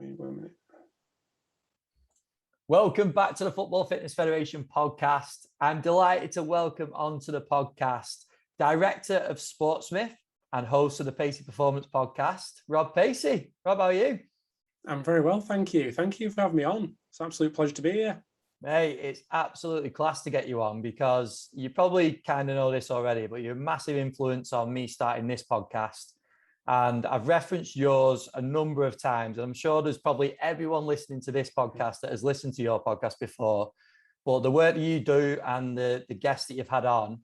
1 minute. Welcome back to the Football Fitness Federation podcast. I'm delighted to welcome onto the podcast Director of SportSmith and host of the Pacey Performance podcast, Rob Pacey. Rob, how are you? I'm very well, thank you. Thank you for having me on. It's an absolute pleasure to be here. Mate, it's absolutely class to get you on because you probably kind of know this already, but you're a massive influence on me starting this podcast. And I've referenced yours a number of times. And I'm sure there's probably everyone listening to this podcast that has listened to your podcast before. But the work that you do and the guests that you've had on,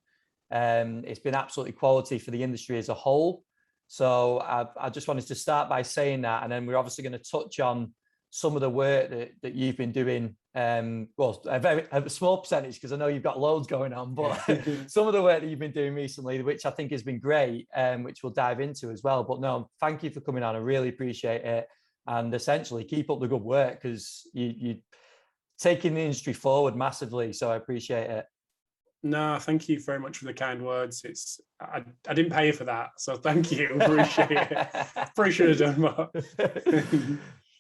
it's been absolutely quality for the industry as a whole. So I just wanted to start by saying that. And then we're obviously going to touch on some of the work that you've been doing. Well, a small percentage, because I know you've got loads going on, but some of the work that you've been doing recently, which I think has been great, which we'll dive into as well. But no, thank you for coming on. I really appreciate it. And essentially keep up the good work because you're taking the industry forward massively. So I appreciate it. No, thank you very much for the kind words. I didn't pay you for that, so thank you. Appreciate it. Probably should have done more.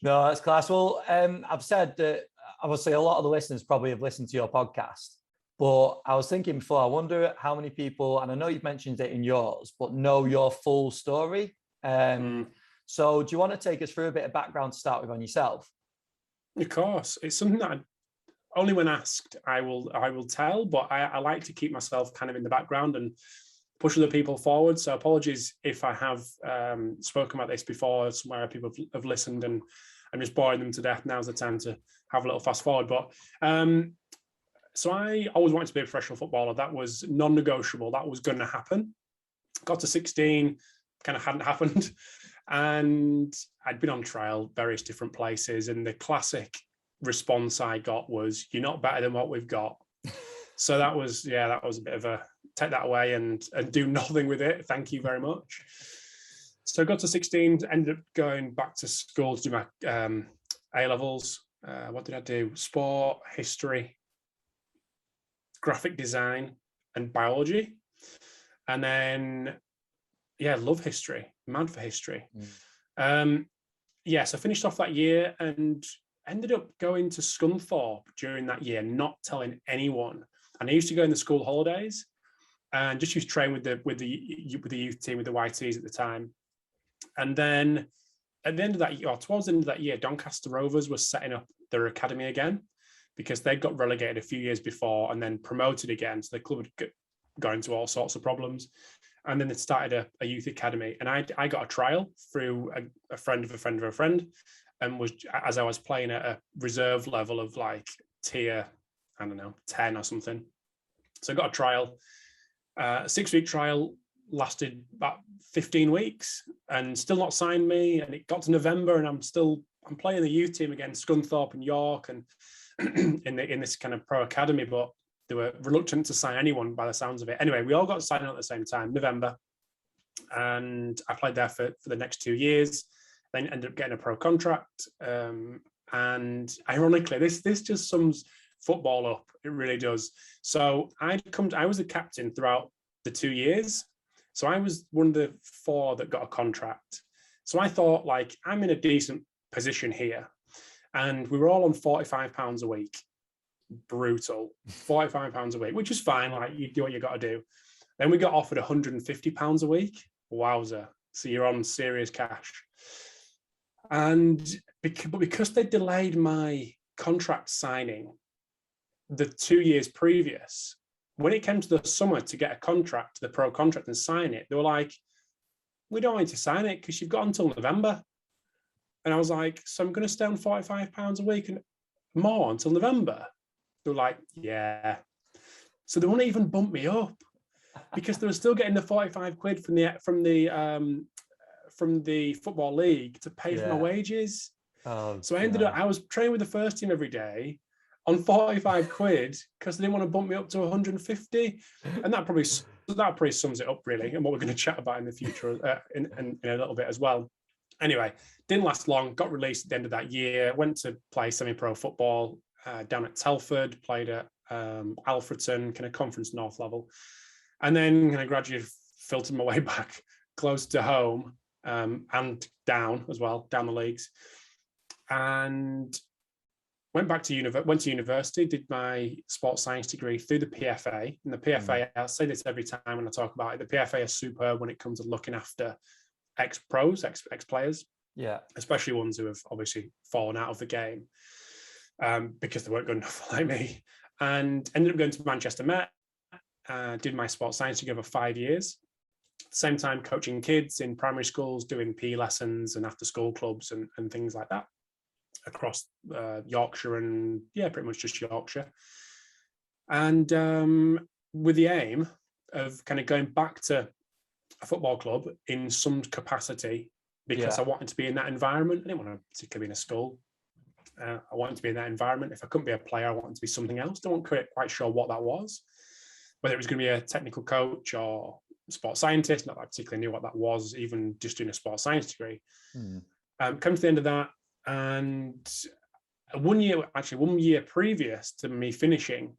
No, that's class. Well, I've said that obviously a lot of the listeners probably have listened to your podcast, but I was thinking before, I wonder how many people, and I know you've mentioned it in yours, but know your full story. So do you want to take us through a bit of background to start with on yourself? Of course. It's something that only when asked, I will tell, but I like to keep myself kind of in the background and push other people forward. So apologies if I have spoken about this before somewhere people have listened and I'm just boring them to death. Now's the time to have a little fast forward. But so I always wanted to be a professional footballer. That was non-negotiable. That was going to happen. Got to 16, kind of hadn't happened. And I'd been on trial various different places. And the classic response I got was, "You're not better than what we've got." So that was a bit of a take that away and do nothing with it. Thank you very much. So I got to 16, ended up going back to school to do my A-levels. What did I do? Sport, history, graphic design, and biology. And then, love history, mad for history. So I finished off that year and ended up going to Scunthorpe during that year, not telling anyone. And I used to go in the school holidays and just used to train with the youth team, with the YTs at the time. And then at the end of that year, or towards the end of that year, Doncaster Rovers was setting up their academy again because they'd got relegated a few years before and then promoted again. So the club had got into all sorts of problems. And then they started a youth academy. And I got a trial through a friend of a friend of a friend, and as I was playing at a reserve level of like tier, 10 or something. So I got a trial, a 6-week trial, lasted about 15 weeks and still not signed me. And it got to November and I'm playing the youth team against Scunthorpe and York and in this kind of pro academy, but they were reluctant to sign anyone by the sounds of it. Anyway, we all got signed at the same time, November. And I played there for the next 2 years, then ended up getting a pro contract. And ironically, this just sums football up. It really does. So I was the captain throughout the 2 years. So I was one of the 4 that got a contract. So I thought, like, I'm in a decent position here. And we were all on £45 a week. Brutal. £45 a week, which is fine. Like, you do what you got to do. Then we got offered £150 a week. Wowza. So you're on serious cash. And because they delayed my contract signing the 2 years previous, when it came to the summer to get a contract, the pro contract, and sign it, they were like, "We don't want you to sign it because you've got until November." And I was like, "So I'm going to stay on £45 a week and more until November?" They were like, "Yeah." So they wouldn't even bump me up because they were still getting the 45 quid from the football league to pay for my wages. So I ended up, I was training with the first team every day on 45 quid because they didn't want to bump me up to 150. And that probably sums it up, really, and what we're going to chat about in the future in a little bit as well. Anyway, didn't last long, got released at the end of that year, went to play semi-pro football down at Telford, played at Alfreton, kind of Conference North level, and then kind of gradually filtered my way back close to home and down as well, down the leagues. and went to university, did my sports science degree through the PFA. And the PFA, I'll say this every time when I talk about it, the PFA is superb when it comes to looking after ex-pros, ex-players. Yeah. Especially ones who have obviously fallen out of the game because they weren't good enough like me. And ended up going to Manchester Met, did my sports science degree over 5 years. At the same time, coaching kids in primary schools, doing PE lessons and after school clubs and things like that across Yorkshire and pretty much just Yorkshire. And with the aim of kind of going back to a football club in some capacity, because I wanted to be in that environment. I didn't want to particularly be in a school. I wanted to be in that environment. If I couldn't be a player, I wanted to be something else. I wasn't quite sure what that was, whether it was going to be a technical coach or sports scientist. Not that I particularly knew what that was, even just doing a sports science degree. Come to the end of that, and 1 year previous to me finishing,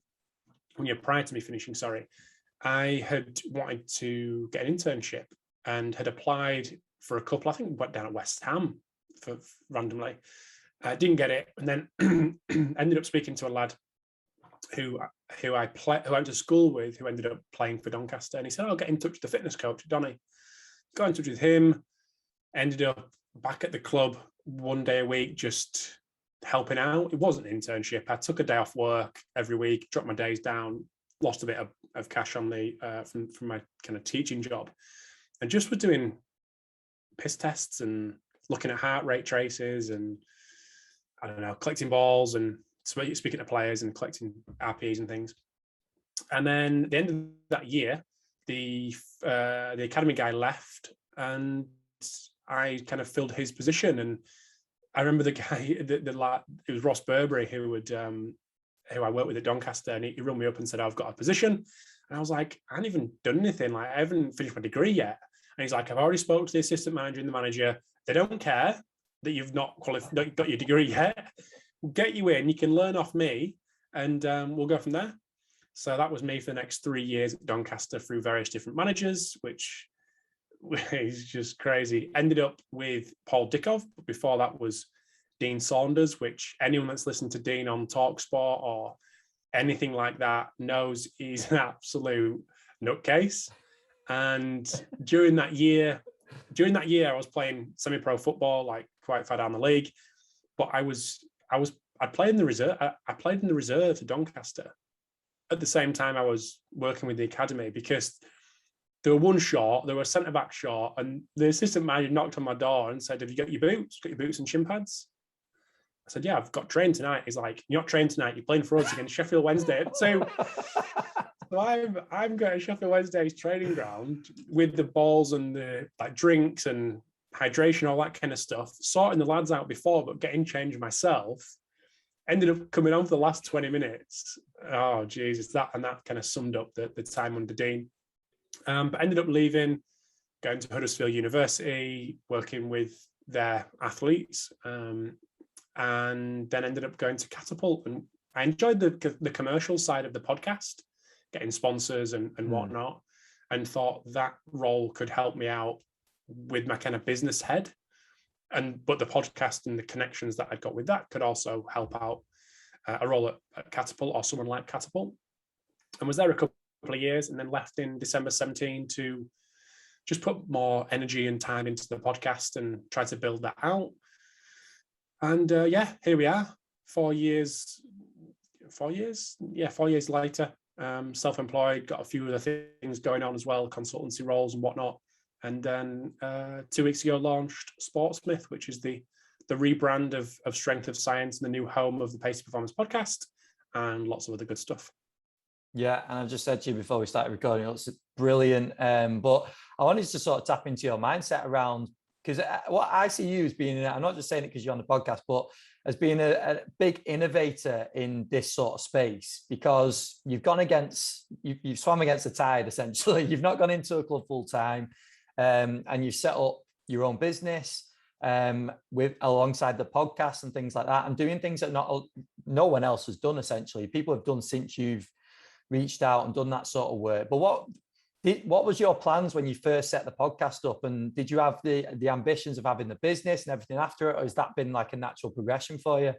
1 year prior to me finishing, I had wanted to get an internship and had applied for a couple. I think went down at West Ham for randomly. Didn't get it, and then ended up speaking to a lad who I went to school with, who ended up playing for Doncaster, and he said, "I'll get in touch with the fitness coach, Donny." Got in touch with him. Ended up back at the club 1 day a week, just helping out. It wasn't an internship. I took a day off work every week, dropped my days down, lost a bit of cash on the from my kind of teaching job, and just was doing piss tests and looking at heart rate traces and I don't know, collecting balls and speaking to players and collecting RPEs and things. And then at the end of that year, the academy guy left, and I kind of filled his position. And I remember the guy, it was Ross Burberry, who I worked with at Doncaster, and he rung me up and said, "I've got a position." And I was like, "I haven't even done anything. Like, I haven't finished my degree yet." And he's like, "I've already spoke to the assistant manager and the manager. They don't care that you've not got your degree yet. We'll get you in. You can learn off me, and we'll go from there." So that was me for the next 3 years at Doncaster through various different managers, which is just crazy. Ended up with Paul Dickov, but before that was Dean Saunders, which anyone that's listened to Dean on TalkSport or anything like that knows he's an absolute nutcase. And during that year, I was playing semi-pro football, like quite far down the league. But I played in the reserve. I played in the reserve to Doncaster. At the same time, I was working with the academy because they were one short. They were centre back short, and the assistant manager knocked on my door and said, "Have you got your boots? Got your boots and shin pads?" I said, "Yeah, I've got trained tonight." He's like, "You're not trained tonight. You're playing for us against Sheffield Wednesday at 2." So I'm going to Sheffield Wednesday's training ground with the balls and the drinks and hydration, all that kind of stuff, sorting the lads out before, but getting changed myself. Ended up coming on for the last 20 minutes. Oh, Jesus, that kind of summed up the time under Dean. But ended up leaving, going to Huddersfield University, working with their athletes, and then ended up going to Catapult. And I enjoyed the commercial side of the podcast, getting sponsors and whatnot, and thought that role could help me out with my kind of business head. But the podcast and the connections that I'd got with that could also help out a role at Catapult or someone like Catapult. And was there a couple of years, and then left in December 17 to just put more energy and time into the podcast and try to build that out. And here we are, 4 years later, self-employed, got a few other things going on as well, consultancy roles and whatnot. And then 2 weeks ago launched SportSmith, which is the rebrand of Strength of Science and the new home of the Pacey Performance podcast, and lots of other good stuff. Yeah, and I just said to you before we started recording, it looks brilliant. But I wanted to sort of tap into your mindset around, because what I see you as being, I'm not just saying it because you're on the podcast, but as being a big innovator in this sort of space, because you've swam against the tide, essentially. You've not gone into a club full time, and you've set up your own business alongside the podcast and things like that, and doing things that no one else has done, essentially. People have done since you've reached out and done that sort of work. But what What was your plans when you first set the podcast up? And did you have the ambitions of having the business and everything after it? Or has that been like a natural progression for you?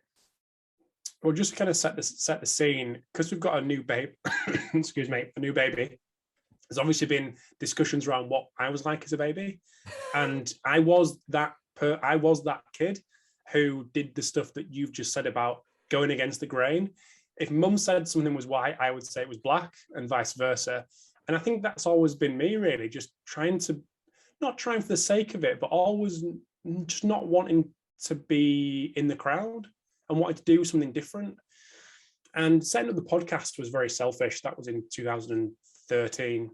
Well, just to kind of set the scene, because we've got a new babe, excuse me, a new baby. There's obviously been discussions around what I was like as a baby. And I was that kid who did the stuff that you've just said about going against the grain. If mum said something was white, I would say it was black, and vice versa. And I think that's always been me, really, just not trying for the sake of it, but always just not wanting to be in the crowd and wanting to do something different. And setting up the podcast was very selfish. That was in 2013,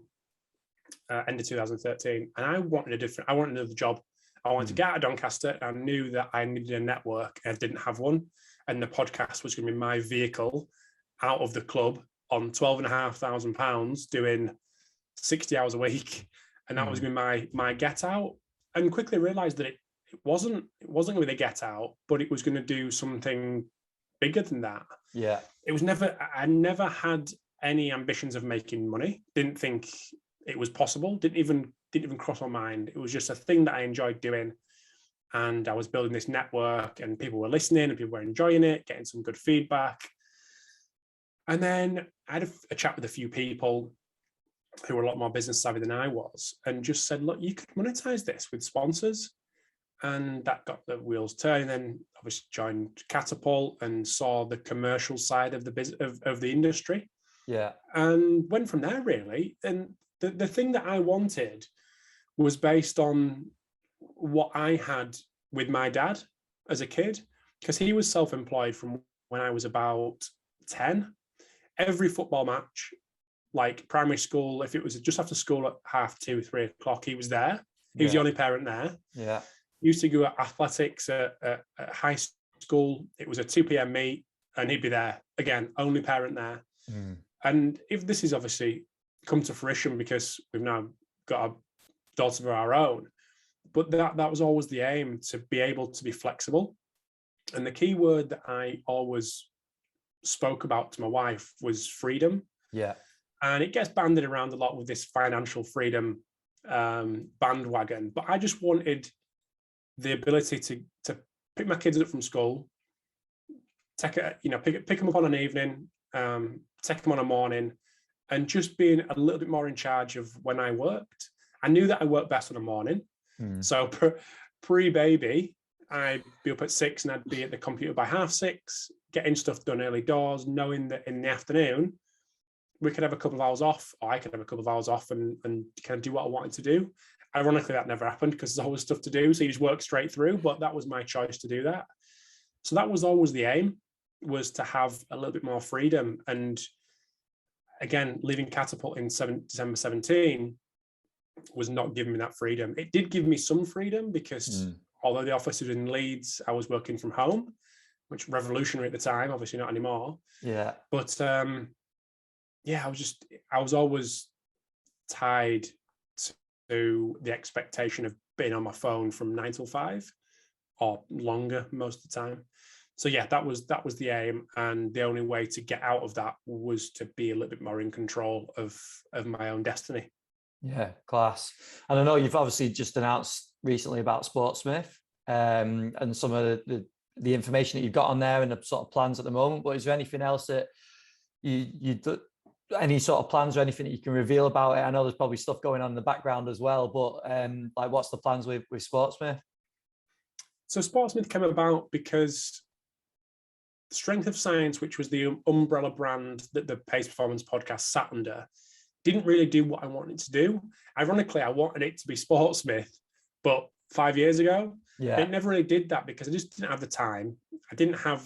end of 2013. And I wanted another job. I wanted to get out of Doncaster, and I knew that I needed a network, and I didn't have one. And the podcast was going to be my vehicle out of the club on £12,500 doing 60 hours a week. And that was going to be my get out. And quickly realized that it wasn't going to be the get out, but it was going to do something bigger than that. Yeah. I never had any ambitions of making money. Didn't think it was possible. Didn't even cross my mind. It was just a thing that I enjoyed doing. And I was building this network, and people were listening and people were enjoying it, getting some good feedback. And then I had a chat with a few people who were a lot more business savvy than I was, and just said, look, you could monetize this with sponsors. And that got the wheels turning. Then obviously joined Catapult and saw the commercial side of the industry. Yeah. And went from there, really. And the thing that I wanted was based on what I had with my dad as a kid, because he was self-employed from when I was about 10. Every football match, like primary school, if it was just after school at 2:30, 3 o'clock, he was there. He was the only parent there. Yeah. Used to go at athletics at high school. It was a 2 p.m. meet, and he'd be there again, only parent there. And if this is obviously come to fruition because we've now got a daughter of our own, but that was always the aim, to be able to be flexible. And the key word that I always spoke about to my wife was freedom. Yeah. And it gets banded around a lot with this financial freedom bandwagon, but I just wanted the ability to pick my kids up from school, pick them up on an evening, take them on a morning, and just being a little bit more in charge of when I worked. I knew that I worked best on a morning. So pre-baby, I'd be up at 6 and I'd be at the computer by 6:30, getting stuff done early doors, knowing that in the afternoon, we could have a couple of hours off, or I could have a couple of hours off and kind of do what I wanted to do. Ironically, that never happened because there's always stuff to do. So you just work straight through, but that was my choice to do that. So that was always the aim, was to have a little bit more freedom. And again, leaving Catapult in December 17 was not giving me that freedom. It did give me some freedom because although the office was in Leeds, I was working from home, which was revolutionary at the time, obviously not anymore. Yeah. But I was always tied to the expectation of being on my phone from 9 till 5 or longer most of the time. So yeah, that was the aim, and the only way to get out of that was to be a little bit more in control of my own destiny. Yeah, class. And I know you've obviously just announced recently about SportSmith and some of the information that you've got on there and the sort of plans at the moment. But is there anything else that you any sort of plans or anything that you can reveal about it? I know there's probably stuff going on in the background as well, but like, what's the plans with SportSmith? So SportSmith came about because Strength of Science, which was the umbrella brand that the Pace Performance podcast sat under, didn't really do what I wanted to do. Ironically, I wanted it to be SportSmith, but 5 years ago, it never really did that because I just didn't have the time. I didn't have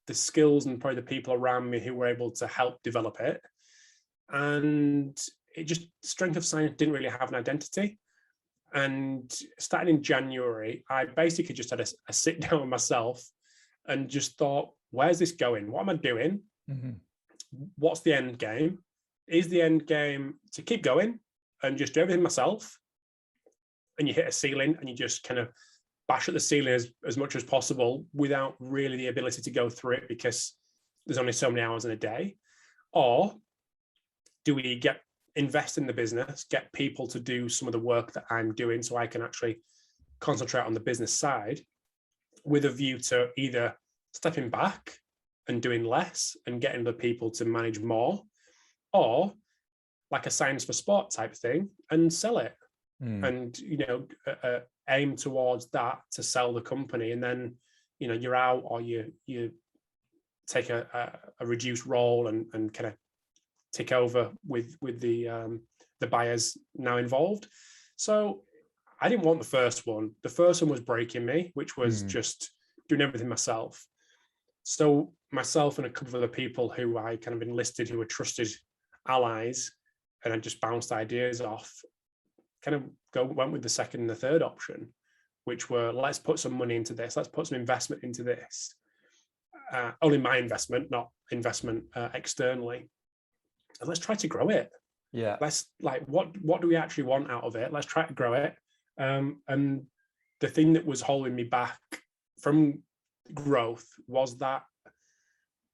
the skills and probably the people around me who were able to help develop it. And Strength of Science didn't really have an identity. And starting in January, I basically just had a sit down with myself and just thought, where's this going? What am I doing? What's the end game? Is the end game to keep going and just do everything myself? And you hit a ceiling and you just kind of bash at the ceiling as much as possible without really the ability to go through it because there's only so many hours in a day? Or do we get invest in the business, get people to do some of the work that I'm doing so I can actually concentrate on the business side, with a view to either stepping back and doing less and getting the people to manage more, or like a science for sport type thing and sell it. And, aim towards that to sell the company. And then, you're out, or you take a reduced role and kind of take over with the buyers now involved. So I didn't want the first one. The first one was breaking me, which was just doing everything myself. So myself and a couple of other people who I kind of enlisted, who were trusted allies, and I just bounced ideas off, kind of went with the second and the third option, which were, let's put some money into this. Let's put some investment into this. Only my investment, not investment externally. And let's try to grow it. Yeah. Let's what do we actually want out of it? Let's try to grow it. And the thing that was holding me back from growth was that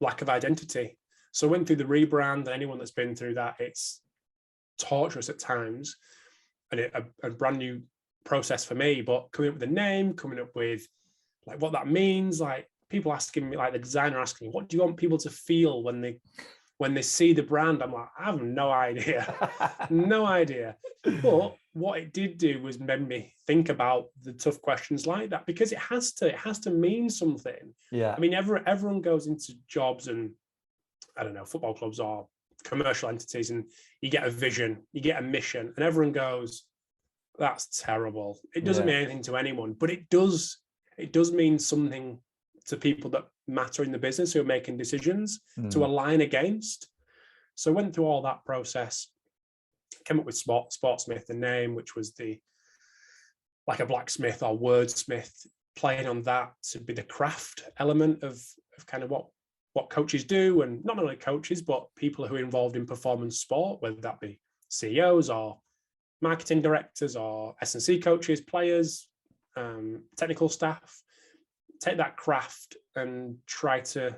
lack of identity. So I went through the rebrand, and anyone that's been through that, it's torturous at times, and a brand new process for me. But coming up with a name, coming up with like what that means, like people asking me, like the designer asking me, what do you want people to feel when they see the brand? I'm like, I have no idea. No idea. But what it did do was made me think about the tough questions like that, because it has to mean something. Yeah. I mean, everyone goes into jobs and, I don't know, football clubs or commercial entities, and you get a vision, you get a mission, and everyone goes, that's terrible. It doesn't mean anything to anyone, but it does mean something to people that matter in the business, who are making decisions to align against. So I went through all that process, came up with SportSmith, the name, which was like a blacksmith or wordsmith, playing on that to be the craft element of kind of what coaches do, and not only coaches, but people who are involved in performance sport, whether that be CEOs or marketing directors or S&C coaches, players, technical staff. Take that craft and try to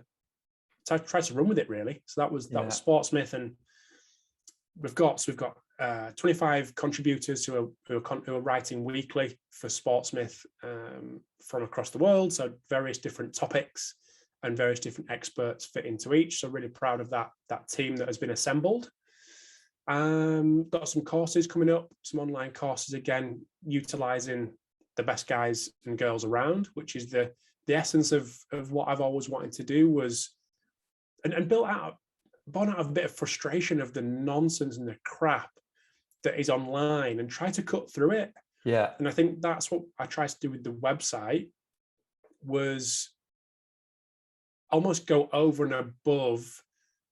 run with it, really. So that was SportSmith, and we've got 25 contributors who are writing weekly for SportSmith from across the world. So various different topics and various different experts fit into each. So really proud of that team that has been assembled. Got some courses coming up, some online courses, again, utilizing the best guys and girls around, which is the essence of what I've always wanted to do, was and born out of a bit of frustration of the nonsense and the crap that is online, and try to cut through it. Yeah. And I think that's what I tried to do with the website, was almost go over and above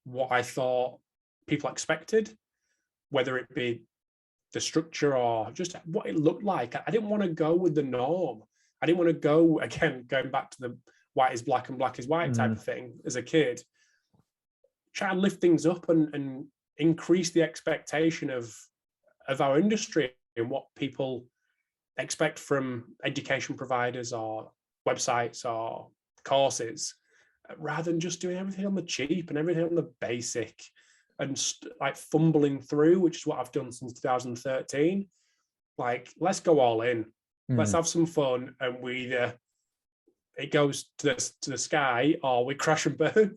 what I thought people expected, whether it be the structure or just what it looked like. I didn't want to go with the norm. I didn't want to go, again, going back to the white is black and black is white type of thing as a kid. Try to lift things up and increase the expectation of our industry and what people expect from education providers or websites or courses, rather than just doing everything on the cheap and everything on the basic and like fumbling through, which is what I've done since 2013. Like, let's go all in. Let's have some fun, and it goes to the sky, or we crash and burn.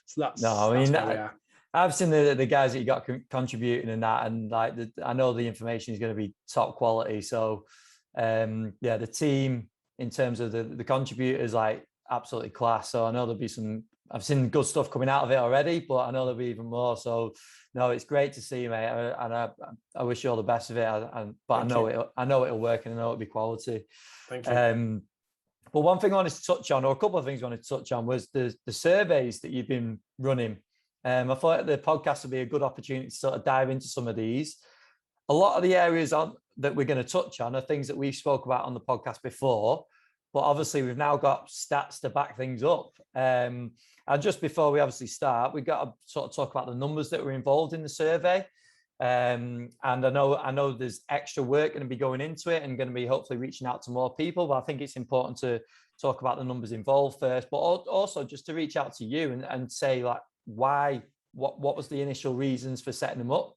So that's where we are. I've seen the guys that you got contributing in that, and like I know the information is going to be top quality. So the team in terms of the contributors, like absolutely class. So I know there'll be I've seen good stuff coming out of it already, but I know there'll be even more. So no, it's great to see you, mate, and I wish you all the best of it. But I know it'll work, and I know it'll be quality. Thank you. But one thing I wanted to touch on, or a couple of things I wanted to touch on, was the surveys that you've been running. I thought the podcast would be a good opportunity to sort of dive into some of these. A lot of the areas that we're going to touch on are things that we've spoke about on the podcast before, but obviously we've now got stats to back things up. And just before we obviously start, we've got to sort of talk about the numbers that were involved in the survey. And I know there's extra work going to be going into it and going to be hopefully reaching out to more people, but I think it's important to talk about the numbers involved first, but also just to reach out to you and say, like, why, what was the initial reasons for setting them up?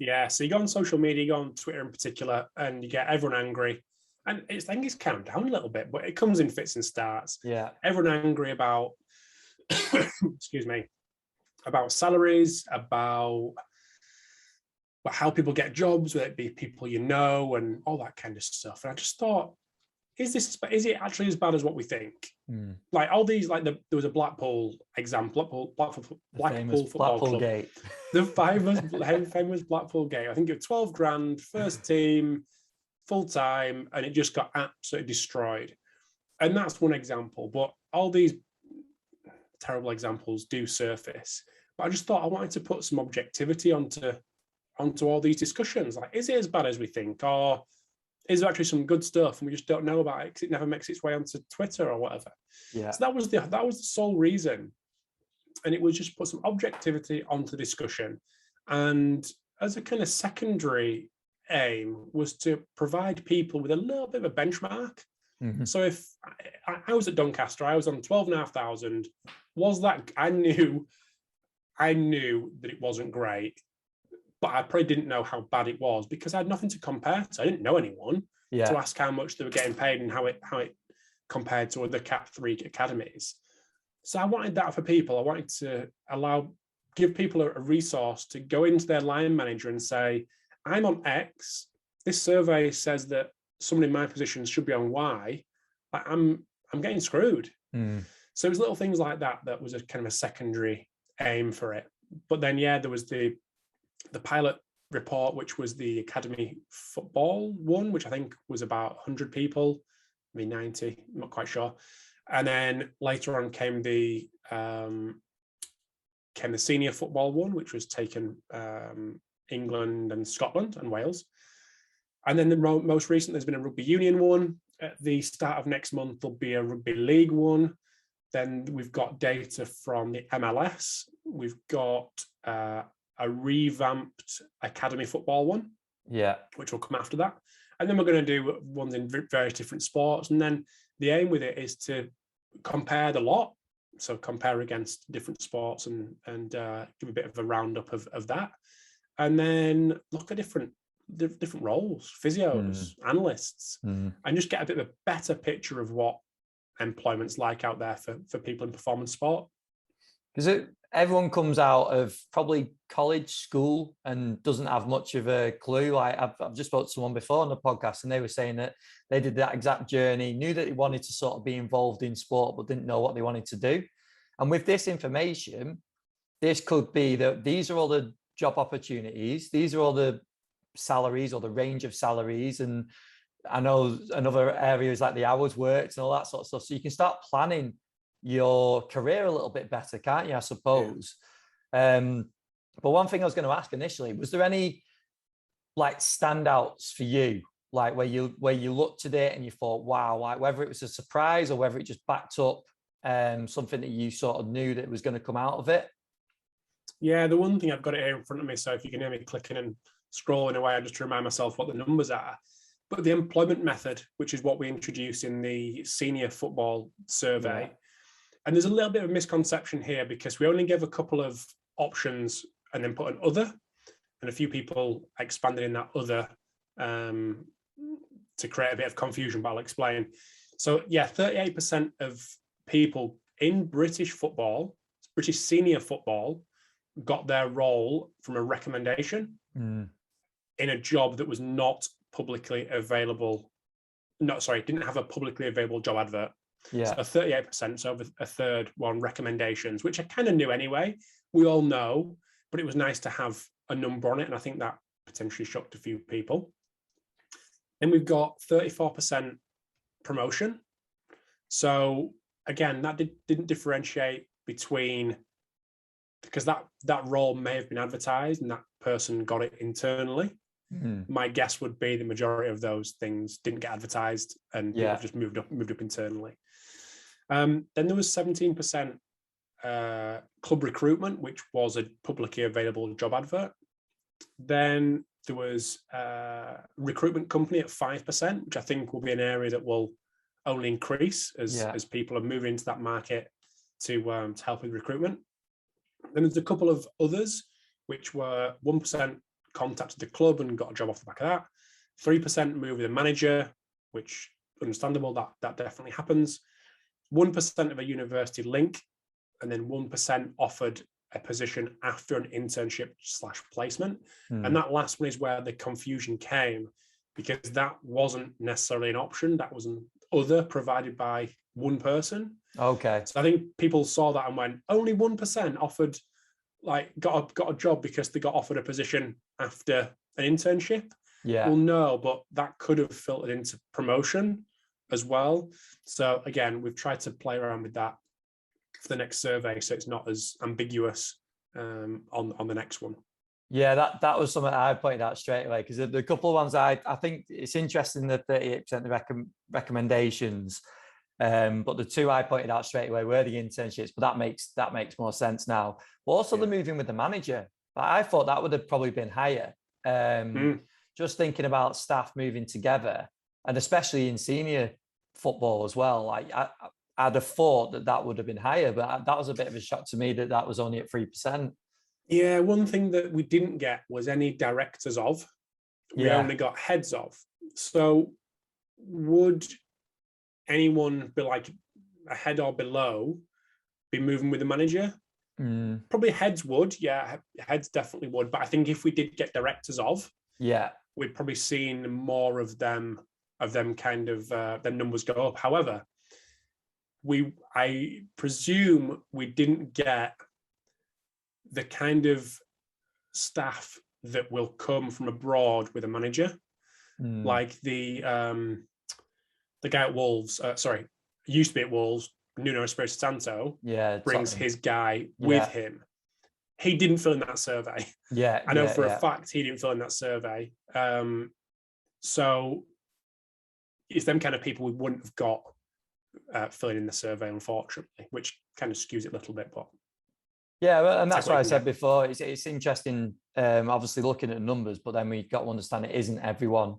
Yeah, so you go on social media, you go on Twitter in particular, and you get everyone angry. And I think it's calmed down a little bit, but it comes in fits and starts. Yeah. Everyone angry about, excuse me, about salaries, about how people get jobs, whether it be people you know, and all that kind of stuff. And I just thought, is it actually as bad as what we think? Like all these, like there was a Blackpool example, Blackpool Football Blackpool Club, Gate. the famous Blackpool Gate. I think it was 12 grand, first team, full time, and it just got absolutely destroyed. And that's one example, but all these terrible examples do surface. But I just thought I wanted to put some objectivity onto all these discussions. Like, is it as bad as we think, or is there actually some good stuff and we just don't know about it because it never makes its way onto Twitter or whatever? Yeah. So that was the sole reason, and it was just put some objectivity onto discussion. And as a kind of secondary aim was to provide people with a little bit of a benchmark. Mm-hmm. So if I was at Doncaster, I was on 12,500. Was that I knew that it wasn't great, but I probably didn't know how bad it was because I had nothing to compare to. I didn't know anyone to ask how much they were getting paid and how it compared to other Cat 3 academies. So I wanted that for people. I wanted to give people a resource to go into their line manager and say, I'm on X. This survey says that someone in my position should be on Y. Like I'm getting screwed. So it was little things like that was a kind of a secondary aim for it. But then, there was the pilot report, which was the academy football one, which I think was about 100 people, maybe 90, I'm not quite sure. And then later on came the senior football one, which was taken England and Scotland and Wales. And then most recently, there's been a rugby union one. At the start of next month, there'll be a rugby league one. Then we've got data from the MLS. We've got a revamped academy football one, which will come after that. And then we're going to do ones in various different sports. And then the aim with it is to compare the lot. So compare against different sports and give a bit of a roundup of that. And then look at different roles, physios, analysts, and just get a bit of a better picture of what employment's like out there for people in performance sport. Because everyone comes out of probably college, school, and doesn't have much of a clue. Like I've just spoke to someone before on the podcast, and they were saying that they did that exact journey, knew that they wanted to sort of be involved in sport, but didn't know what they wanted to do. And with this information, this could be that these are all the job opportunities, these are all the salaries or the range of salaries. And I know another area is like the hours worked and all that sort of stuff. So you can start planning your career a little bit better, can't you, I suppose? But one thing I was going to ask initially, was there any like standouts for you, like where you looked at it and you thought, wow, like whether it was a surprise or whether it just backed up something that you sort of knew that was going to come out of it? Yeah, the one thing, I've got it here in front of me, so if you can hear me clicking and scrolling away, I just to remind myself what the numbers are. But the employment method, which is what we introduced in the senior football survey. And there's a little bit of misconception here because we only gave a couple of options and then put an other, and a few people expanded in that other to create a bit of confusion, but I'll explain. So 38% of people in British senior football, got their role from a recommendation in a job that was not publicly available. Didn't have a publicly available job advert. So 38%, so over a third were on recommendations, which I kind of knew anyway. We all know, but it was nice to have a number on it, and I think that potentially shocked a few people. Then we've got 34% promotion. So again, that didn't differentiate between, because that role may have been advertised and that person got it internally. My guess would be the majority of those things didn't get advertised and people just moved up internally. Then there was 17% club recruitment, which was a publicly available job advert. Then there was recruitment company at 5%, which I think will be an area that will only increase as people are moving into that market to help with recruitment. Then there's a couple of others, which were 1% contacted the club and got a job off the back of that. 3% move with a manager, which understandable, that definitely happens. 1% of a university link, and then 1% offered a position after an internship/placement. And that last one is where the confusion came, because that wasn't necessarily an option. That was an other provided by one person. Okay. So I think people saw that and went, only 1% offered, like got a job because they got offered a position after an internship. Yeah. Well, no, but that could have filtered into promotion as well. So again, we've tried to play around with that for the next survey, so it's not as ambiguous on the next one. Yeah, that was something I pointed out straight away, because the couple of ones I think it's interesting, the 38% of recommendations, but the two I pointed out straight away were the internships. But that makes more sense now. But also the moving with the manager, I thought that would have probably been higher. Just thinking about staff moving together, and especially in senior football as well. Like I'd have thought that would have been higher, but that was a bit of a shock to me that was only at 3%. Yeah, one thing that we didn't get was any directors of. We only got heads of. So would anyone be like a head or below be moving with the manager? Probably heads would. Yeah, heads definitely would. But I think if we did get directors of, we'd probably seen more of them kind of them numbers go up. However, I presume we didn't get the kind of staff that will come from abroad with a manager, like the guy at Wolves. Used to be at Wolves. Nuno Espirito Santo brings his guy with him. He didn't fill in that survey. I know for a fact he didn't fill in that survey. So it's them kind of people we wouldn't have got filling in the survey, unfortunately, which kind of skews it a little bit. But yeah, and that's why I said before, it's interesting, obviously looking at the numbers, but then we got to understand it isn't everyone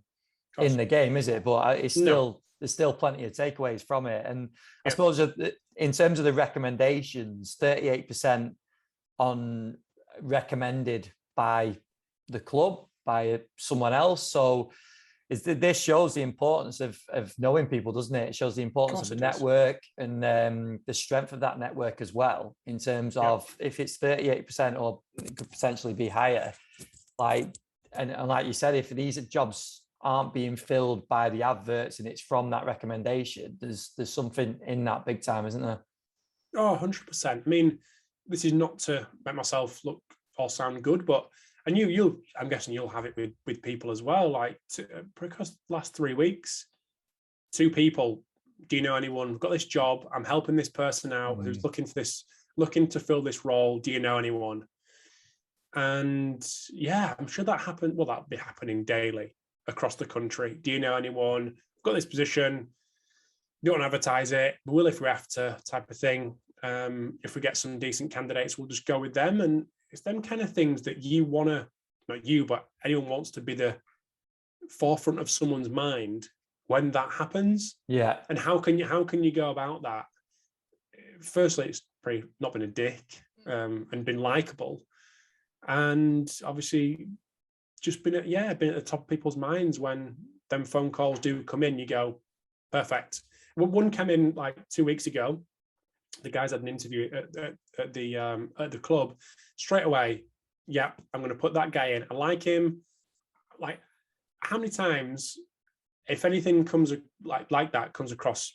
in the game, is it? But it's still there's still plenty of takeaways from it. And I suppose in terms of the recommendations, 38% on recommended by the club, by someone else. So this shows the importance of knowing people, doesn't it? It shows the importance of the network and the strength of that network as well, in terms of if it's 38% or it could potentially be higher. And like you said, if these jobs aren't being filled by the adverts and it's from that recommendation, there's something in that big time, isn't there? Oh, 100%. I mean, this is not to make myself look or sound good, but and I'm guessing you'll have it with people as well. Like, because the last 3 weeks, 2 people, do you know anyone? I've got this job. I'm helping this person out who's looking to fill this role. Do you know anyone? And yeah, I'm sure that happened. Well, that'd be happening daily across the country. Do you know anyone? I've got this position. Don't want to advertise it, but will if we have to, type of thing. If we get some decent candidates, we'll just go with them. And it's them kind of things that you want to, not you, but anyone wants to be the forefront of someone's mind when that happens. Yeah. And how can you go about that? Firstly, it's probably not been a dick and been likable. And obviously just been at the top of people's minds when them phone calls do come in, you go, perfect. One came in like 2 weeks ago. The guys had an interview at the club straight away. Yep, I'm going to put that guy in. I like him. Like, how many times, if anything comes like that comes across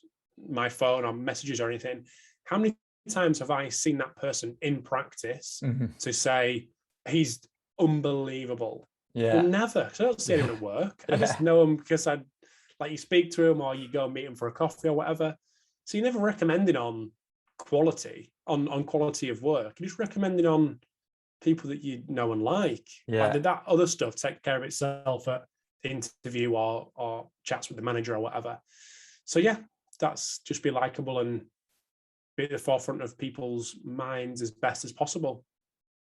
my phone or messages or anything, how many times have I seen that person in practice to say he's unbelievable? Yeah. Well, never. So I don't see him at work. I just know him because you speak to him or you go and meet him for a coffee or whatever. So you're never recommending on quality, on quality of work. You're just recommending on people that you know and like. Yeah. Like, that other stuff take care of itself at the interview or chats with the manager or whatever. So yeah, that's just be likable and be at the forefront of people's minds as best as possible.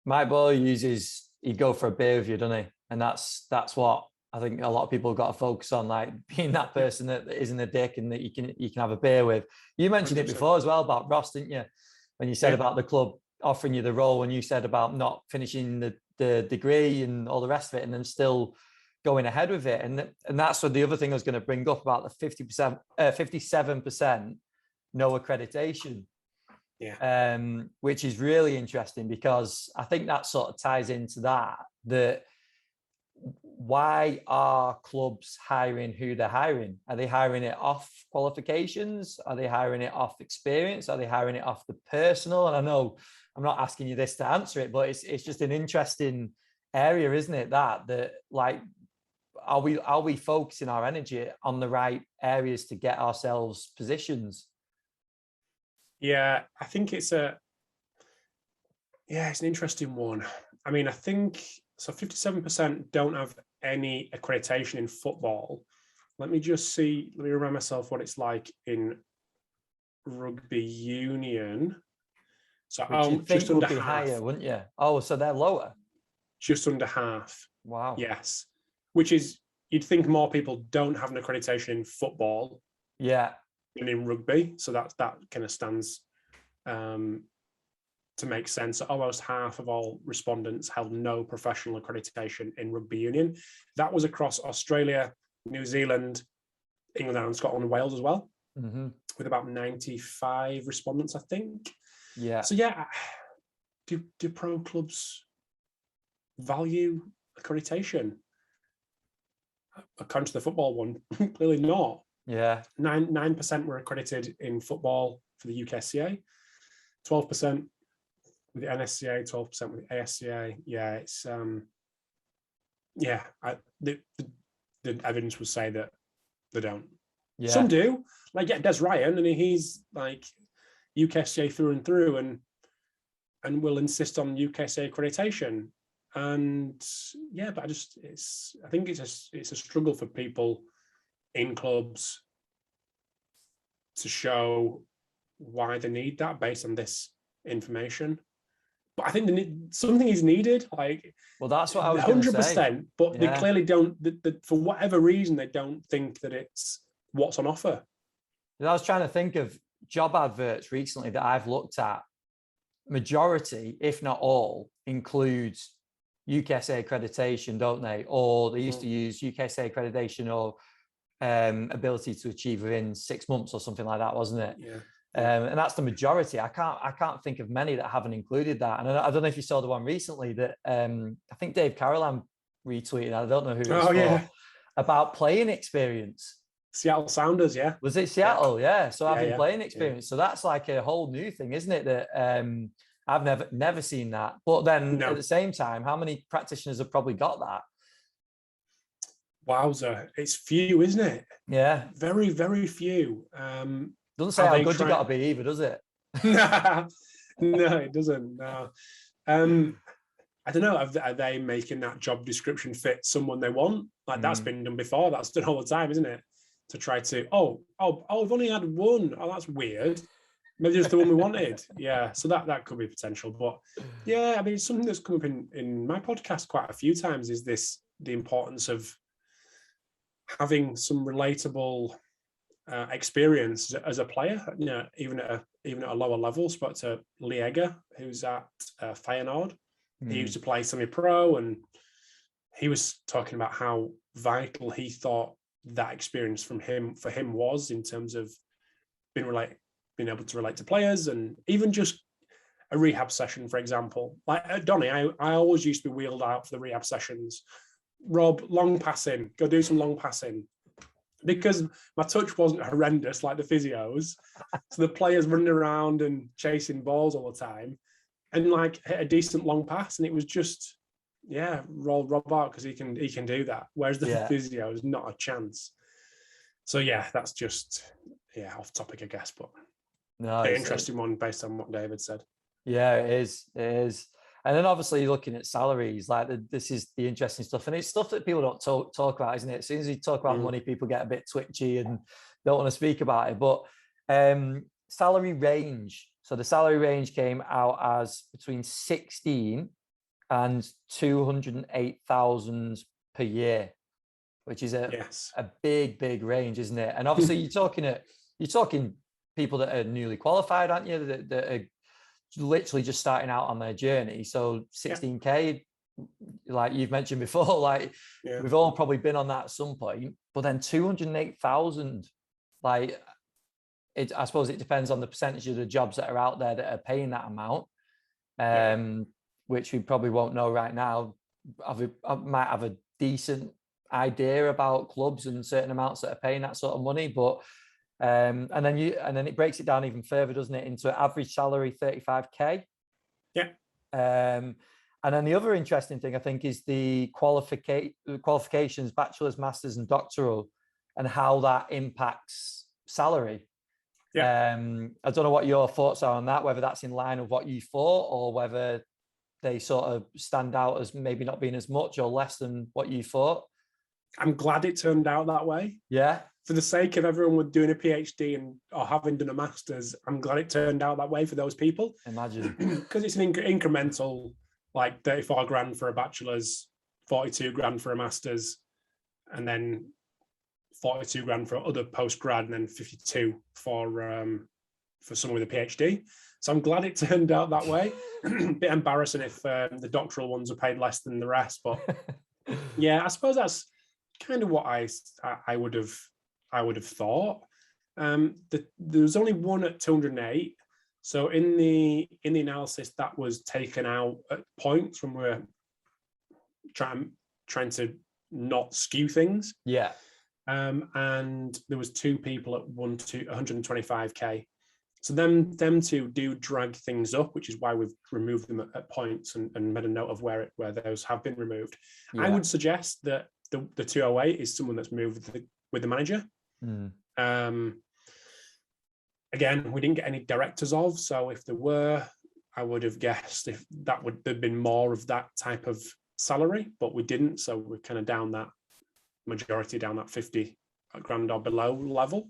Mike Boyle he'd go for a beer with you, doesn't he? And that's what I think a lot of people have got to focus on, like being that person that isn't a dick and that you can have a beer with. You mentioned 100%. It before as well about Ross, didn't you? When you said about the club offering you the role, when you said about not finishing the degree and all the rest of it, and then still going ahead with it. And that's what the other thing I was going to bring up about the 57% no accreditation. Yeah. Which is really interesting, because I think that sort of ties into that why are clubs hiring who they're hiring? Are they hiring it off qualifications? Are they hiring it off experience? Are they hiring it off the personal? And I know I'm not asking you this to answer it, but it's just an interesting area, isn't it? That like, are we focusing our energy on the right areas to get ourselves positions? Yeah, I think it's an interesting one. I mean, I think so. 57% don't have any accreditation in football. Let me remind myself what it's like in rugby union. So Which you'd think just under would be half. higher, wouldn't you? Oh, so they're lower. Just under half. Wow. Yes. Which is, you'd think more people don't have an accreditation in football. Yeah. Than in rugby. So that kind of stands to make sense. Almost half of all respondents held no professional accreditation in rugby union. That was across Australia, New Zealand, England, and Scotland, and Wales as well, with about 95 respondents, I think. Yeah. So yeah, do pro clubs value accreditation? According to the football one, clearly not. Yeah. 9% were accredited in football for the UKSCA, 12% with the NSCA, 12% with the ASCA. Yeah, it's the evidence would say that they don't. Yeah. Some do, like Des Ryan, and he's like UKSCA through and through, and will insist on UKSCA accreditation. And yeah, but I think it's a struggle for people in clubs to show why they need that based on this information. But I think something is needed. Like, well, that's what I was 100%. But they clearly don't. For whatever reason, they don't think that it's what's on offer. I was trying to think of job adverts recently that I've looked at. Majority, if not all, includes UKSA accreditation, don't they? Or they used to use UKSA accreditation or ability to achieve within 6 months or something like that, wasn't it? Yeah. And that's the majority. I can't think of many that haven't included that. And I don't know if you saw the one recently that I think Dave Carolan retweeted. I don't know who it was for, about playing experience. Seattle Sounders, yeah. Was it Seattle? Yeah. So having playing experience. Yeah. So that's like a whole new thing, isn't it? That I've never seen that. But then at the same time, how many practitioners have probably got that? Wowzer. It's few, isn't it? Yeah. Very, very few. Doesn't say how good you got to be either, does it? No, it doesn't. No. I don't know. Are they making that job description fit someone they want? Like that's been done before. That's done all the time, isn't it? To try to, we've only had one. Oh, that's weird. Maybe just the one we wanted. Yeah. So that could be potential. But yeah, I mean, it's something that's come up in my podcast quite a few times is the importance of having some relatable experience as a player, even at a lower level. Spoke to Lee Egger, who's at Feyenoord. He used to play semi-pro, and he was talking about how vital he thought that experience for him was in terms of being able to relate to players, and even just a rehab session, for example. Like at Donny, I always used to be wheeled out for the rehab sessions. Rob, long passing, go do some long passing. Because my touch wasn't horrendous like the physios. So the players running around and chasing balls all the time and like hit a decent long pass. And it was just, roll Rob out because he can do that. Whereas the physio is not a chance. So that's just, off topic, I guess, but an interesting one based on what David said. Yeah, it is. And then obviously you're looking at salaries, like this is the interesting stuff. And it's stuff that people don't talk about, isn't it? As soon as you talk about money, people get a bit twitchy and don't want to speak about it. But salary range. So the salary range came out as between 16 and 208,000 per year, which is a big range, isn't it? And obviously you're talking people that are newly qualified, aren't you? That are literally just starting out on their journey. So 16K like you've mentioned before, like we've all probably been on that at some point, but then 208,000, like I suppose it depends on the percentage of the jobs that are out there that are paying that amount, which we probably won't know right now. I might have a decent idea about clubs and certain amounts that are paying that sort of money, but and then it breaks it down even further, doesn't it, into an average salary 35k. And then the other interesting thing I think is the qualifications, bachelor's, master's, and doctoral, and how that impacts salary. I don't know what your thoughts are on that, whether that's in line with what you thought, or whether they sort of stand out as maybe not being as much or less than what you thought. I'm glad it turned out that way. Yeah. For the sake of everyone doing a PhD or having done a master's, I'm glad it turned out that way for those people. Imagine. Because it's an incremental, like 34 grand for a bachelor's, 42 grand for a master's, and then 42 grand for other post-grad, and then 52 for someone with a PhD. So I'm glad it turned out that way. A bit embarrassing if the doctoral ones are paid less than the rest, but yeah, I suppose that's kind of what I would have thought. There was only one at 208. So in the analysis, that was taken out at points when we're trying to not skew things. Yeah. And there was two people at 125k. So them two do drag things up, which is why we've removed them at points and made a note of where those have been removed. Yeah. I would suggest that the 208 is someone that's moved with the manager. Again, we didn't get any directors of, so if there were, I would have guessed if that would have been more of that type of salary, but we didn't, so we're kind of down that majority, down that 50 grand or below level.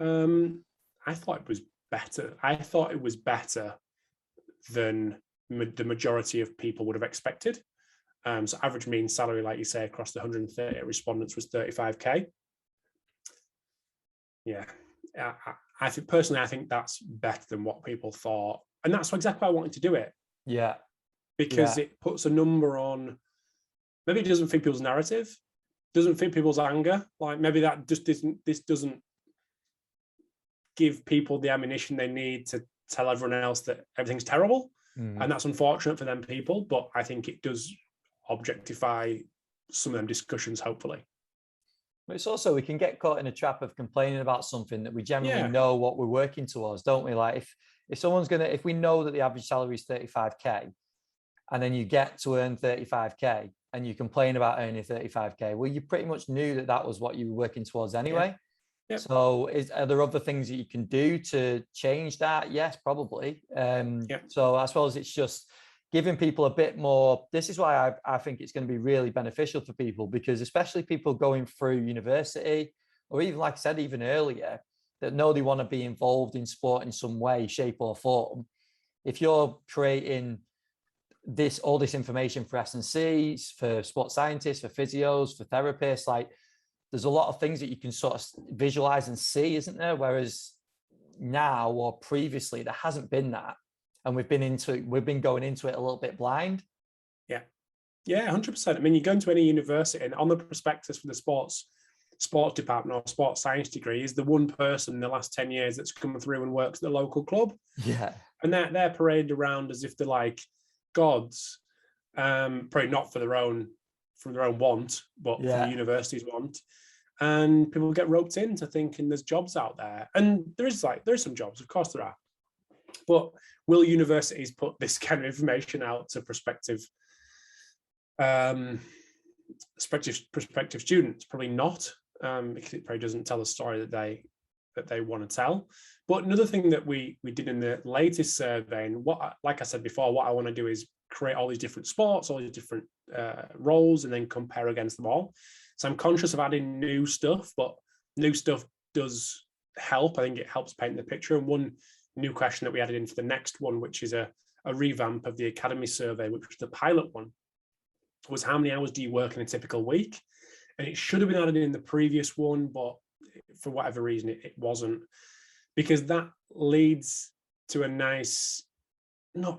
I thought it was better. I thought it was better than the majority of people would have expected. So average mean salary, like you say, across the 130 respondents was 35k. Yeah, I think personally, I think that's better than what people thought, and that's exactly why I wanted to do it. Yeah, because it puts a number on. Maybe it doesn't fit people's narrative, doesn't fit people's anger. Like maybe that just isn't. This doesn't give people the ammunition they need to tell everyone else that everything's terrible, and that's unfortunate for them people. But I think it does objectify some of them discussions, hopefully. But it's also, we can get caught in a trap of complaining about something that we generally know what we're working towards, don't we? Like if someone's if we know that the average salary is 35k, and then you get to earn 35k and you complain about earning 35k, well, you pretty much knew that was what you were working towards anyway. Yep. So are there other things that you can do to change that? Yes, probably. So I suppose it's just giving people a bit more. This is why I think it's going to be really beneficial for people, because especially people going through university, or even, like I said, even earlier, that know they want to be involved in sport in some way, shape or form. If you're creating all this information for S&Cs, for sports scientists, for physios, for therapists, like there's a lot of things that you can sort of visualize and see, isn't there? Whereas now or previously, there hasn't been that. And we've been going into it a little bit blind. Yeah, 100%. I mean, you go into any university and on the prospectus for the sports department or sports science degree is the one person in the last 10 years that's come through and works at the local club. Yeah. And they're paraded around as if they're like gods, probably not for their own want, but for the university's want. And people get roped into thinking there's jobs out there. And there's some jobs, of course there are. But will universities put this kind of information out to prospective students? Probably not, because it probably doesn't tell the story that they want to tell. But another thing that we did in the latest survey, and like I said before, what I want to do is create all these different sports, all these different roles, and then compare against them all. So I'm conscious of adding new stuff, but new stuff does help. I think it helps paint the picture. And one new question that we added in for the next one, which is a revamp of the academy survey, which was the pilot one, was how many hours do you work in a typical week? And it should have been added in the previous one, but for whatever reason, it wasn't, because that leads to a nice,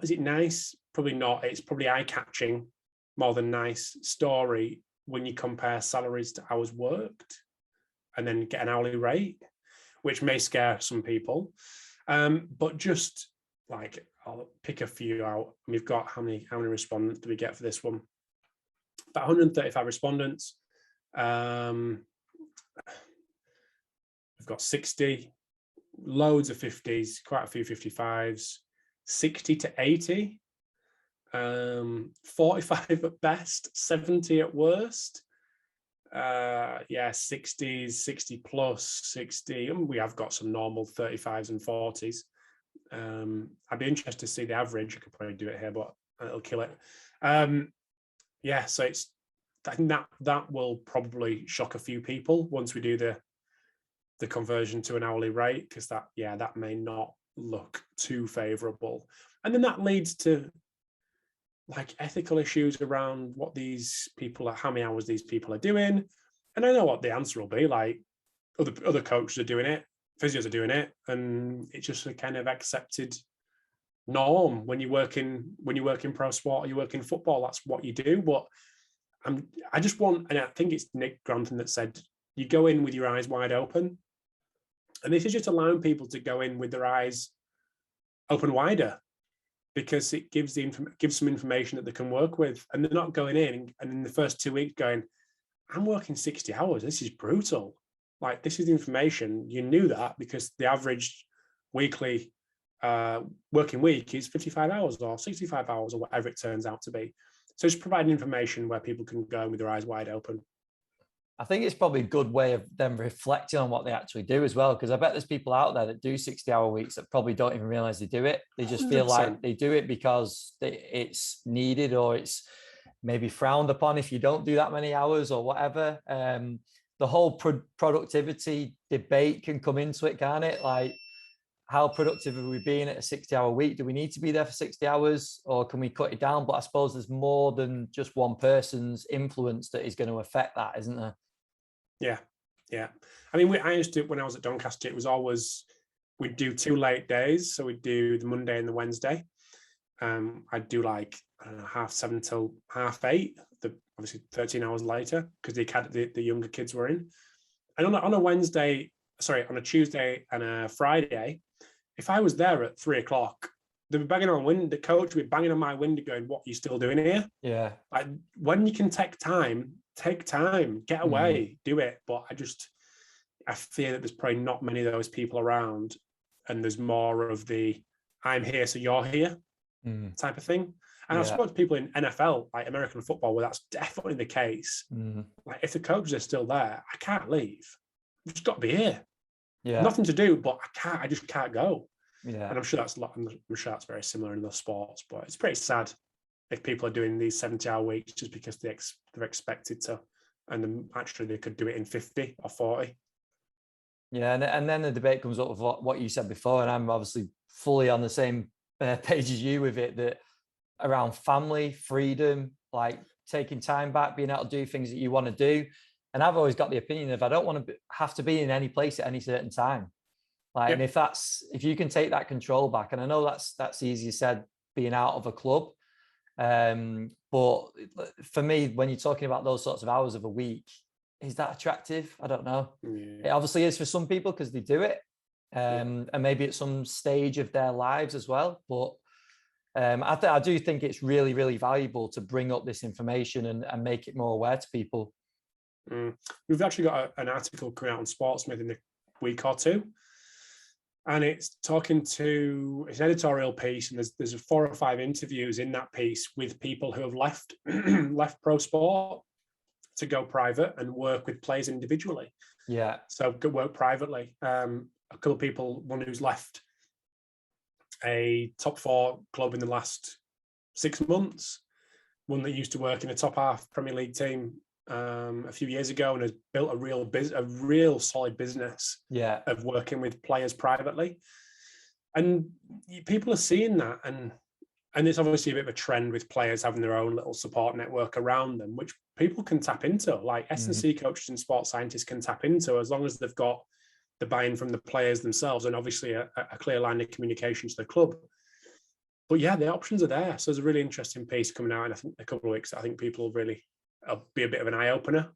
is it nice? Probably not. It's probably eye-catching more than nice story when you compare salaries to hours worked and then get an hourly rate, which may scare some people. But just like, I'll pick a few out. We've got how many respondents do we get for this one? About 135 respondents. We've got 60, loads of 50s, quite a few 55s, 60 to 80, 45 at best, 70 at worst. 60s, 60 plus, 60. And we have got some normal 35s and 40s. I'd be interested to see the average. I could probably do it here, but it'll kill it. So it's, I think that will probably shock a few people once we do the conversion to an hourly rate, because that may not look too favorable. And then that leads to like ethical issues around what these people are, how many hours these people are doing. And I know what the answer will be. Like other coaches are doing it, physios are doing it, and it's just a kind of accepted norm when you work in pro sport or you work in football. That's what you do. But I just want, and I think it's Nick Grantham that said, you go in with your eyes wide open. And this is just allowing people to go in with their eyes open wider, because it gives some information that they can work with. And they're not going in and in the first 2 weeks going, I'm working 60 hours. This is brutal. Like, this is the information. You knew that because the average weekly working week is 55 hours or 65 hours or whatever it turns out to be. So just providing information where people can go with their eyes wide open. I think it's probably a good way of them reflecting on what they actually do as well, because I bet there's people out there that do 60-hour weeks that probably don't even realize they do it. They just 100%. Feel like they do it because it's needed, or it's maybe frowned upon if you don't do that many hours or whatever. The whole productivity debate can come into it, can't it? Like, how productive are we being at a 60-hour week? Do we need to be there for 60 hours or can we cut it down? But I suppose there's more than just one person's influence that is going to affect that, isn't there? Yeah. I mean, I used to, when I was at Doncaster, it was always, we'd do 2 late days. So we'd do the Monday and the Wednesday. I'd do like, I don't know, 7:30 till 8:30, obviously 13 hours later, because the younger kids were in. And on a Tuesday and a Friday, if I was there at 3:00, they'd be banging on the coach would be banging on my window going, what are you still doing here? Yeah. Like, when you can take time, get away, do it. But I fear that there's probably not many of those people around, and there's more of the I'm here, so you're here type of thing. And I've spoken to people in NFL, like American football, where that's definitely the case. Like, if the coaches are still there, I can't leave. I've just got to be here. Yeah. Nothing to do, but I just can't go. Yeah. And I'm sure that's very similar in those sports, but it's pretty sad if people are doing these 70-hour weeks just because they're expected to, and then actually they could do it in 50 or 40. Yeah, and then the debate comes up with what you said before, and I'm obviously fully on the same page as you with it, that around family, freedom, like taking time back, being able to do things that you want to do. And I've always got the opinion of I don't want to have to be in any place at any certain time. Like, and if you can take that control back, and I know that's easier said being out of a club. But for me, when you're talking about those sorts of hours of a week, is that attractive? I don't know. It obviously is for some people because they do it. And maybe at some stage of their lives as well. But I do think it's really, really valuable to bring up this information and make it more aware to people. We've actually got an article coming out on SportSmith in a week or two. And it's it's an editorial piece, and there's 4 or 5 interviews in that piece with people who have left pro sport to go private and work with players individually. Yeah. So go work privately. A couple of people, one who's left a top 4 club in the last 6 months, one that used to work in a top half Premier League team a few years ago and has built a real solid business of working with players privately. And people are seeing that, and it's obviously a bit of a trend with players having their own little support network around them, which people can tap into, like S&C coaches and sports scientists can tap into, as long as they've got the buy-in from the players themselves and obviously a clear line of communication to the club. But yeah, the options are there. So there's a really interesting piece coming out in a couple of weeks. I think people will really be a bit of an eye opener.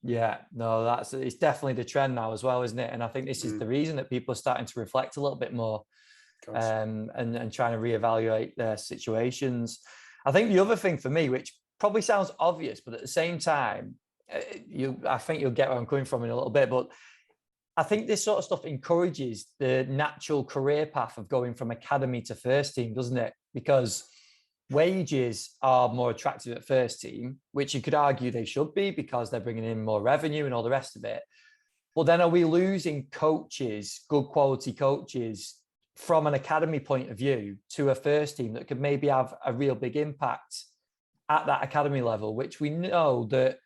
Yeah, no, it's definitely the trend now as well, isn't it? And I think this is the reason that people are starting to reflect a little bit more, and trying to reevaluate their situations. I think the other thing for me, which probably sounds obvious, but at the same time, I think you'll get where I'm coming from in a little bit, but I think this sort of stuff encourages the natural career path of going from academy to first team, doesn't it? Because wages are more attractive at first team, which you could argue they should be because they're bringing in more revenue and all the rest of it. But then are we losing coaches, good quality coaches, from an academy point of view to a first team that could maybe have a real big impact at that academy level, which we know that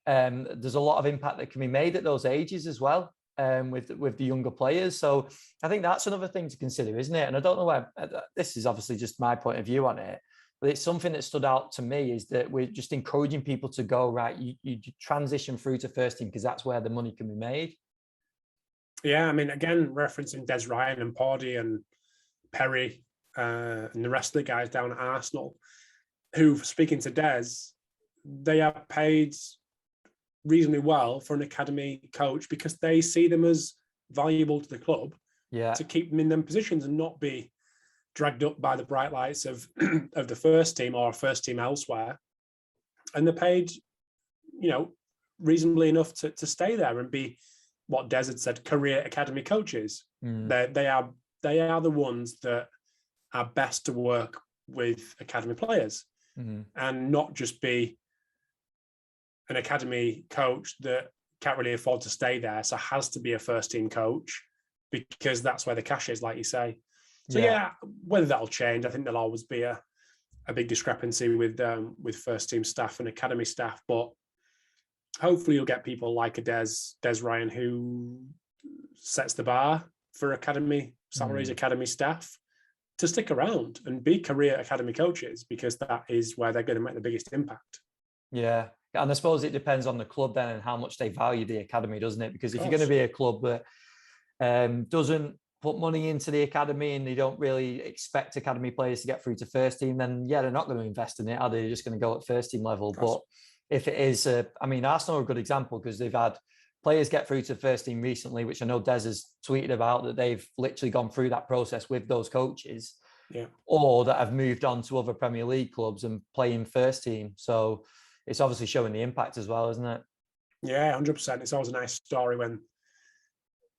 there's a lot of impact that can be made at those ages as well, with the younger players. So I think that's another thing to consider, isn't it? And I don't know where, this is obviously just my point of view on it, but it's something that stood out to me is that we're just encouraging people to go, right, you transition through to first team because that's where the money can be made. Yeah, I mean, again, referencing Des Ryan and Pawdy and Perry and the rest of the guys down at Arsenal, who, speaking to Des, they are paid reasonably well for an academy coach because they see them as valuable to the club, to keep them in them positions and not be dragged up by the bright lights of of the first team or first team elsewhere. And they're paid, reasonably enough to stay there and be what Des had said, career academy coaches. They are the ones that are best to work with academy players, and not just be an academy coach that can't really afford to stay there, so has to be a first team coach because that's where the cash is, like you say. So yeah, whether that'll change, I think there'll always be a big discrepancy with first team staff and academy staff, but hopefully you'll get people like a Des Ryan who sets the bar for academy salaries, academy staff to stick around and be career academy coaches because that is where they're going to make the biggest impact. Yeah. And I suppose it depends on the club then and how much they value the academy, doesn't it? Because if you're going to be a club that doesn't put money into the academy and they don't really expect academy players to get through to first team, then they're not going to invest in it, are they? They're just going to go at first team level. But if it is, Arsenal are a good example because they've had players get through to first team recently, which I know Des has tweeted about, that they've literally gone through that process with those coaches, or that have moved on to other Premier League clubs and playing first team. So it's obviously showing the impact as well, isn't it? Yeah, 100%. It's always a nice story when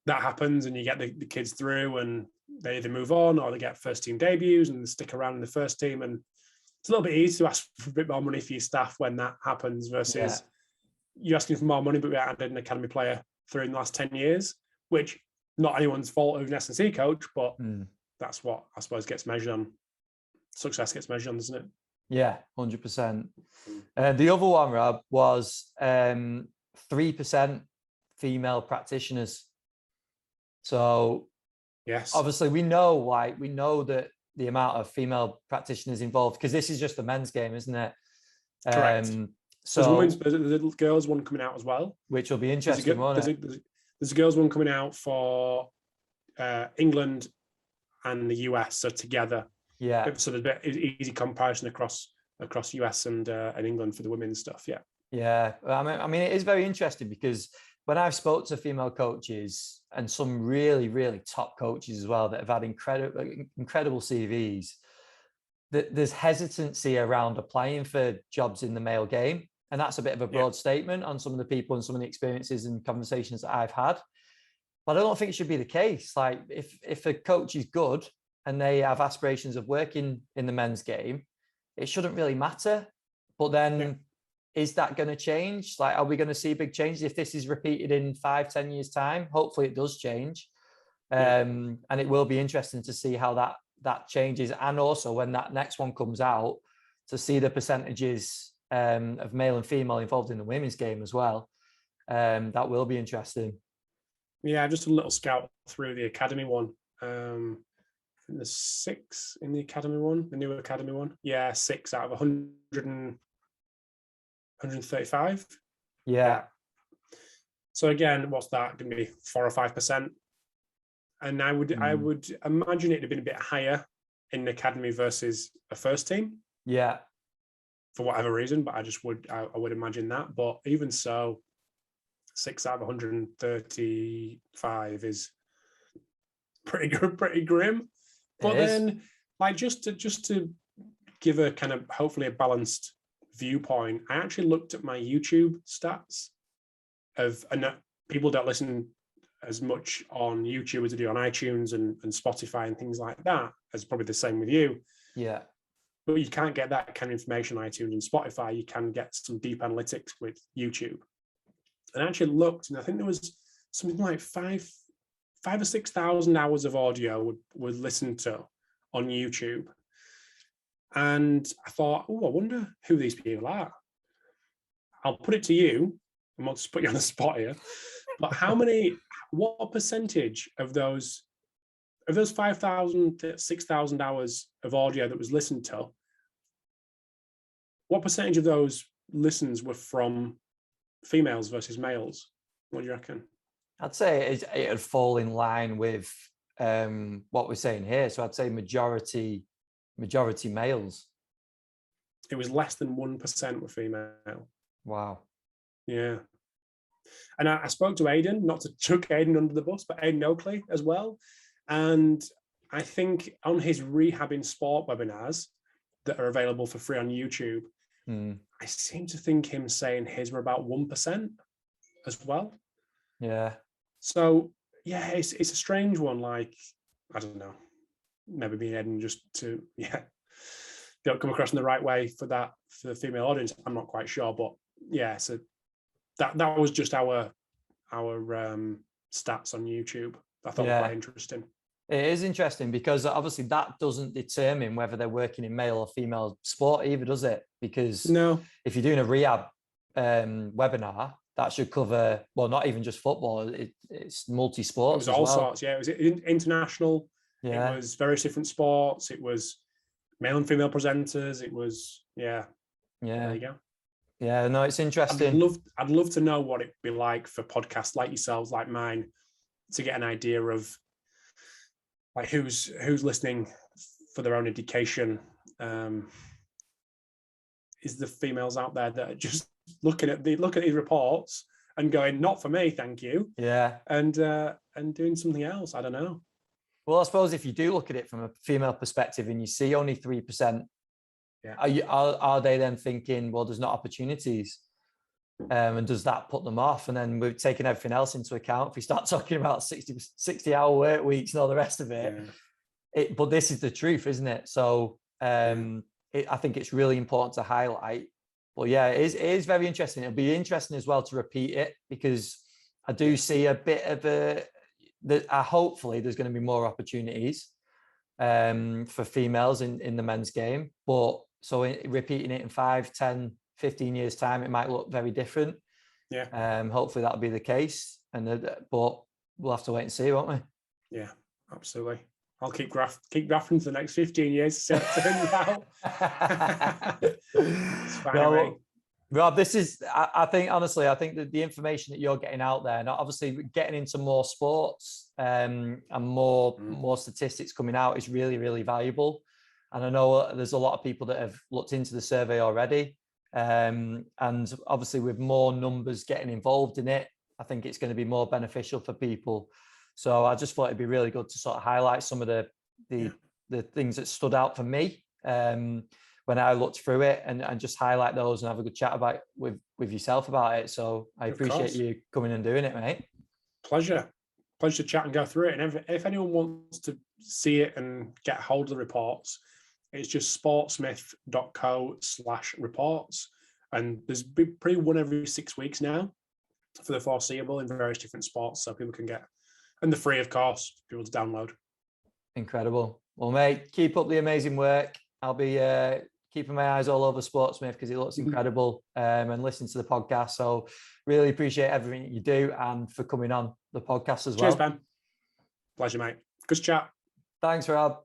that happens and you get the kids through and they either move on or they get first team debuts and stick around in the first team. And it's a little bit easy to ask for a bit more money for your staff when that happens versus you're asking for more money, but we added an academy player through in the last 10 years, which not anyone's fault who's an S&C coach, but that's what I suppose gets measured on. Success gets measured on, doesn't it? Yeah, 100%. The other one, Rob, was 3% female practitioners. So yes, obviously we know that the amount of female practitioners involved, because this is just the men's game, isn't it? Correct. So there's a girls one coming out as well, which will be interesting. There's a girls one coming out for England and the US, so together. Yeah. So there's a bit easy comparison across US and England for the women's stuff. Yeah. Yeah. I mean, it is very interesting because when I've spoke to female coaches and some really, really top coaches as well that have had incredible CVs, there's hesitancy around applying for jobs in the male game. And that's a bit of a broad statement on some of the people and some of the experiences and conversations that I've had. But I don't think it should be the case. Like if a coach is good and they have aspirations of working in the men's game, it shouldn't really matter. But then is that going to change? Like, are we going to see big changes if this is repeated in 5-10 years time? Hopefully it does change. And it will be interesting to see how that changes. And also when that next one comes out, to see the percentages of male and female involved in the women's game as well. That will be interesting. Yeah, just a little scout through the academy one. I think there's 6 in the academy one, the new academy one. Yeah, 6 out of 135. Yeah. So again, what's that going to be? 4 or 5%? And I would imagine it'd have been a bit higher in the academy versus a first team. Yeah. For whatever reason, but I would imagine that. But even so, 6 out of 135 is pretty good, pretty grim. But then, like, just to give a kind of hopefully a balanced viewpoint, I actually looked at my YouTube stats and people don't listen as much on YouTube as they do on iTunes and Spotify and things like that, as probably the same with you. Yeah. But you can't get that kind of information on iTunes and Spotify. You can get some deep analytics with YouTube. And I actually looked, and I think there was something like 5,000 or 6,000 hours of audio were listened to on YouTube. And I thought, I wonder who these people are. I'll put it to you. I'm not just put you on the spot here. But what percentage of those 5,000 to 6,000 hours of audio that was listened to, what percentage of those listens were from females versus males? What do you reckon? I'd say it would fall in line with what we're saying here. So I'd say majority males. It was less than 1% were female. Wow. Yeah. And I spoke to Aidan, not to chuck Aidan under the bus, but Aidan Oakley as well. And I think on his Rehabbing Sport webinars that are available for free on YouTube, I seem to think him saying his were about 1% as well. Yeah. So, yeah, it's a strange one. Like, I don't know. Maybe me and Aidan just don't come across in the right way for the female audience. I'm not quite sure. But, yeah, so that was just our stats on YouTube. I thought it was quite interesting. It is interesting because obviously that doesn't determine whether they're working in male or female sport either, does it? Because if you're doing a rehab webinar, that should cover, well, not even just football, it's multi-sports. It was all sorts, yeah. It was international. Yeah. It was various different sports. It was male and female presenters. It was, yeah. There you go. Yeah, no, it's interesting. I'd love to know what it'd be like for podcasts like yourselves, like mine, to get an idea of like who's listening for their own education. Is the females out there that are just looking at these reports and going, not for me, thank you. Yeah. And doing something else. I don't know. Well, I suppose if you do look at it from a female perspective and you see only 3%, are they then thinking, well, there's not opportunities? And does that put them off? And then we're taking everything else into account. If we start talking about 60-hour work weeks and all the rest of it, but this is the truth, isn't it? So I think it's really important to highlight. But yeah, it is very interesting. It'll be interesting as well to repeat it because I do see a bit of hopefully there's going to be more opportunities for females in the men's game. But so repeating it in 5, 10, 15 years time, it might look very different. Yeah. Hopefully that'll be the case. But we'll have to wait and see, won't we? Yeah, absolutely. I'll keep grafting for the next 15 years to see how it turns out. It's fine, Rob, this is, I think that the information that you're getting out there, not obviously getting into more sports and more statistics coming out is really, really valuable. And I know there's a lot of people that have looked into the survey already. And obviously with more numbers getting involved in it, I think it's going to be more beneficial for people. So I just thought it'd be really good to sort of highlight some of the things that stood out for me when I looked through it and just highlight those and have a good chat with yourself about it. So I appreciate you coming and doing it, mate. Pleasure to chat and go through it. And if anyone wants to see it and get hold of the reports, it's just sportsmith.co/reports. And there's pretty one every 6 weeks now for the foreseeable in various different sports. So people can get, and they're free, of course, people to download. Incredible. Well, mate, keep up the amazing work. I'll be keeping my eyes all over SportSmith because it looks incredible and listen to the podcast. So really appreciate everything that you do and for coming on the podcast as well. Cheers, Ben. Pleasure, mate. Good chat. Thanks, Rob.